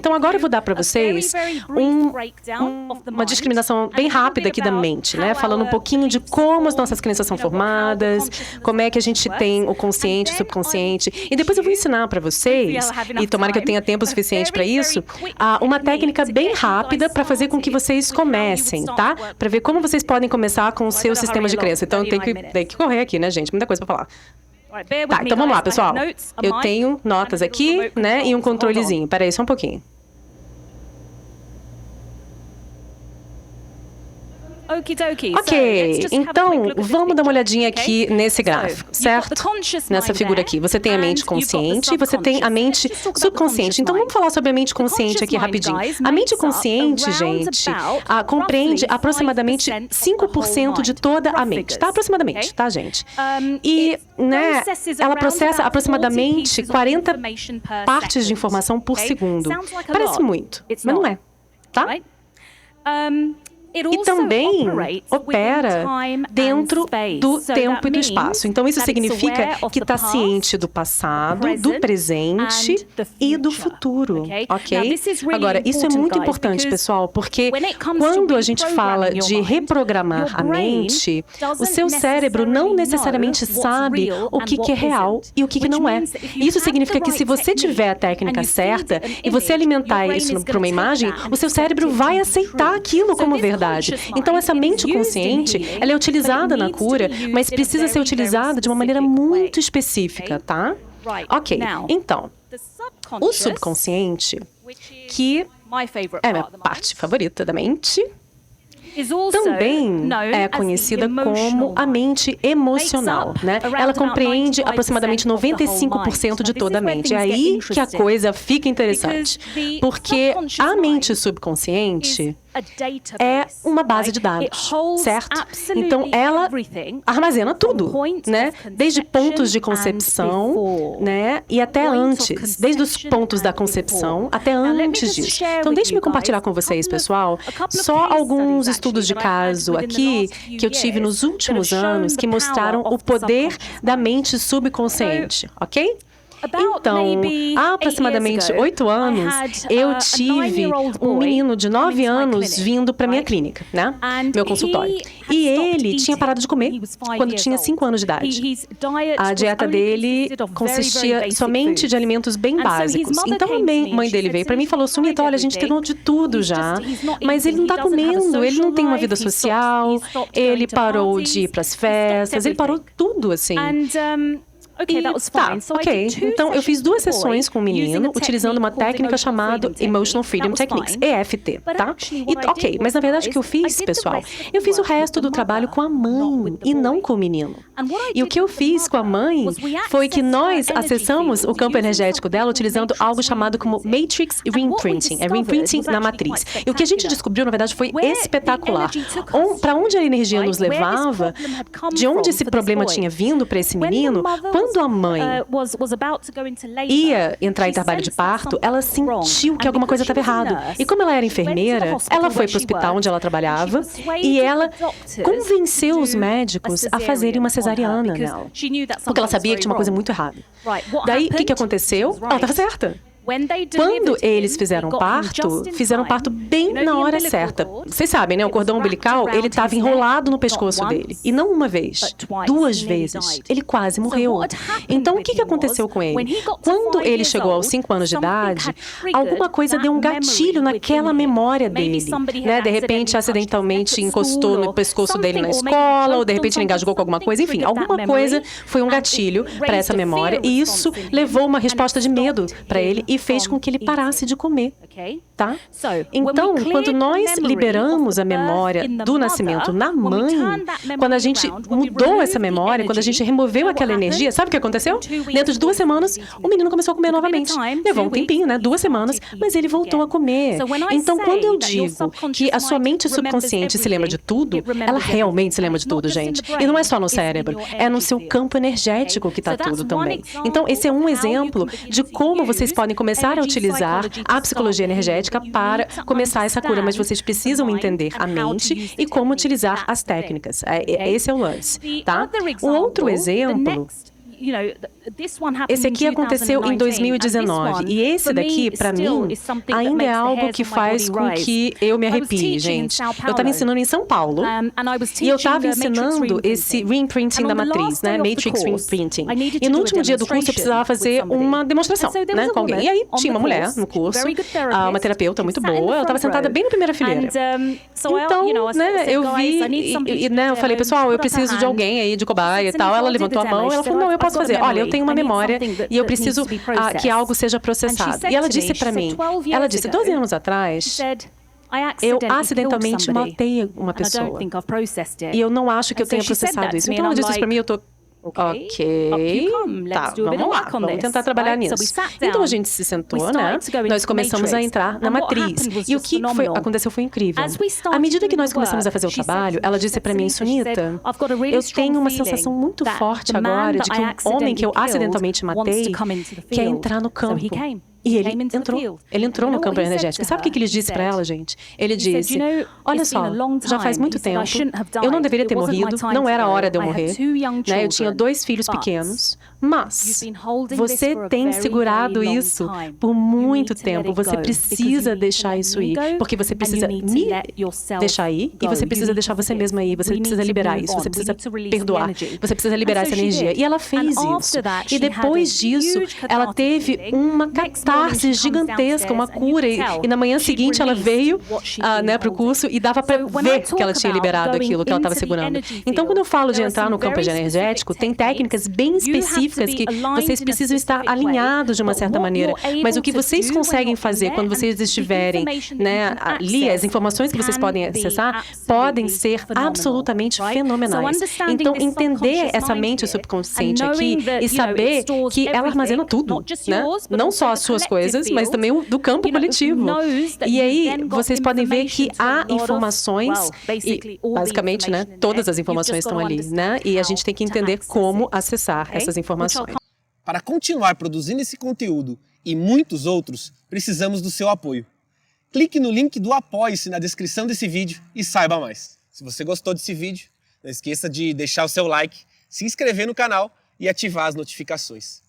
Então, agora eu vou dar para vocês uma discriminação bem rápida aqui da mente, né? Falando um pouquinho de como as nossas crenças são formadas, como é que a gente tem o consciente, o subconsciente. E depois eu vou ensinar para vocês, e tomara que eu tenha tempo suficiente para isso, uma técnica bem rápida para fazer com que vocês comecem, tá? Para ver como vocês podem começar com o seu sistema de crença. Então, tem que correr aqui, né, gente? Muita coisa para falar. Tá, então vamos lá, pessoal. Eu tenho notas aqui, né, e um controlezinho. Peraí, só um pouquinho. Ok, então vamos dar uma olhadinha aqui nesse gráfico, certo? Nessa figura aqui. Você tem a mente consciente e você tem a mente subconsciente. Então vamos falar sobre a mente consciente aqui rapidinho. A mente consciente, gente, compreende aproximadamente 5% de toda a mente, tá? Aproximadamente, tá, gente? E, né, ela processa aproximadamente 40 partes de informação por segundo. Parece muito, mas não é, tá? E também opera dentro do tempo e do espaço. Então, isso significa que está ciente do passado, do presente e do futuro, ok? Agora, isso é muito importante, pessoal, porque quando a gente fala de reprogramar a mente, o seu cérebro não necessariamente sabe o que é real e o que não é. Isso significa que se você tiver a técnica certa e você alimentar isso para uma imagem, o seu cérebro vai aceitar aquilo como verdade. Então, essa mente consciente, ela é utilizada na cura, mas precisa ser utilizada de uma maneira muito específica, tá? Ok, então, o subconsciente, que é a minha parte favorita da mente, também é conhecida como a mente emocional, né? Ela compreende aproximadamente 95% de toda a mente. É aí que a coisa fica interessante, porque a mente subconsciente é uma base de dados, certo? Então, ela armazena tudo, né? Desde pontos de concepção, né? E até antes, desde os pontos da concepção até antes disso. Então, deixe-me compartilhar com vocês, pessoal, só alguns estudos de caso aqui que eu tive nos últimos anos que mostraram o poder da mente subconsciente, ok? Então, há aproximadamente 8 anos, eu tive um menino de 9 anos vindo para minha clínica, né? Meu consultório. E ele tinha parado de comer quando tinha 5 anos de idade. A dieta dele consistia somente de alimentos bem básicos. Então, a mãe dele veio para mim e falou, Sunita, olha, a gente tentou de tudo já, mas ele não está comendo, ele não tem uma vida social, ele parou de ir para as festas, ele parou tudo, assim. Ok. Então, eu fiz 2 sessões com o menino, utilizando uma técnica chamada Emotional Freedom Techniques, EFT, tá? Ok, mas na verdade o que eu fiz, pessoal, eu fiz o resto do trabalho com a mãe e não com o menino. E o que eu fiz com a mãe foi que nós acessamos o campo energético dela utilizando algo chamado como Matrix Reimprinting, é reimprinting na matriz. E o que a gente descobriu, na verdade, foi espetacular. Para onde a energia nos levava, de onde esse problema tinha vindo para esse menino, quando a mãe ia entrar em trabalho de parto, ela sentiu que alguma coisa estava errada. E como ela era enfermeira, ela foi para o hospital onde ela trabalhava e ela convenceu os médicos a fazerem uma cesariana nela. Porque ela sabia que tinha uma coisa muito errada. Daí, o que aconteceu? Ela estava certa. Quando eles fizeram parto bem na hora certa. Vocês sabem, né? O cordão umbilical, ele estava enrolado no pescoço dele. E não uma vez, 2 vezes. Ele quase morreu. Então, o que aconteceu com ele? Quando ele chegou aos 5 anos de idade, alguma coisa deu um gatilho naquela memória dele, né? De repente, acidentalmente encostou no pescoço dele na escola, ou de repente ele engasgou com alguma coisa. Enfim, alguma coisa foi um gatilho para essa memória. E isso levou uma resposta de medo para ele e fez com que ele parasse de comer, tá? Então, quando nós liberamos a memória do nascimento na mãe, quando a gente mudou essa memória, quando a gente removeu aquela energia, sabe o que aconteceu? Dentro de 2 semanas, o menino começou a comer novamente. Levou um tempinho, né? 2 semanas, mas ele voltou a comer. Então, quando eu digo que a sua mente subconsciente se lembra de tudo, ela realmente se lembra de tudo, gente. E não é só no cérebro, é no seu campo energético que está tudo também. Então, esse é um exemplo de como vocês podem começar a utilizar a psicologia energética para começar essa cura, mas vocês precisam entender a mente e como utilizar as técnicas. Esse é o lance, tá? Um outro exemplo Esse aqui aconteceu em 2019 e esse daqui, para mim, ainda é algo que faz com que eu me arrepie, gente. Eu estava ensinando em São Paulo e eu estava ensinando esse reimprinting da matriz, né? Matrix reimprinting. E no último dia do curso eu precisava fazer uma demonstração, né, com alguém. E aí tinha uma mulher no curso, uma terapeuta muito boa, ela estava sentada bem na primeira fileira. Então, né, eu vi e né, eu falei, pessoal, eu preciso de alguém aí, de cobaia e tal. Ela levantou a mão e ela falou, não, eu posso fazer. Olha, eu tenho uma memória e eu preciso que algo seja processado. E ela disse para mim, ela disse, 12 anos atrás, eu acidentalmente matei uma pessoa. E eu não acho que eu tenha processado isso. Então ela disse isso para mim, eu tô... Ok, tá, vamos lá, vamos tentar trabalhar nisso. Então a gente se sentou, né? Nós começamos a entrar na matriz. E o que aconteceu foi incrível. À medida que nós começamos a fazer o trabalho, ela disse para mim, Sunita, eu tenho uma sensação muito forte agora de que um homem que eu acidentalmente matei quer entrar no campo. E ele entrou no campo energético. E sabe o que ele disse para ela, gente? Ele disse, olha só, já faz muito tempo, eu não deveria ter morrido, não era a hora de eu morrer, né? Eu tinha 2 filhos pequenos, mas você tem segurado isso por muito tempo. Você precisa deixar isso ir, porque você precisa me deixar ir e você precisa deixar você mesma ir. Você precisa liberar isso, você precisa perdoar, você precisa liberar essa energia. E ela fez isso. E depois disso, ela teve uma catarse gigantesca, uma cura. E na manhã seguinte, ela veio né, para o curso e dava para ver que ela tinha liberado aquilo que ela estava segurando. Então, quando eu falo de entrar no campo energético, tem técnicas bem específicas que vocês precisam estar alinhados de uma certa maneira. Mas o que vocês conseguem fazer quando vocês estiverem, né, ali, as informações que vocês podem acessar, podem ser absolutamente fenomenais. Então, entender essa mente subconsciente aqui e saber que ela armazena tudo, né? Não só as suas coisas, mas também o do campo coletivo. E aí, vocês podem ver que há informações, e basicamente, né, todas as informações estão ali, né? E a gente tem que entender como acessar essas informações. Para continuar produzindo esse conteúdo e muitos outros, precisamos do seu apoio. Clique no link do Apoie-se na descrição desse vídeo e saiba mais. Se você gostou desse vídeo, não esqueça de deixar o seu like, se inscrever no canal e ativar as notificações.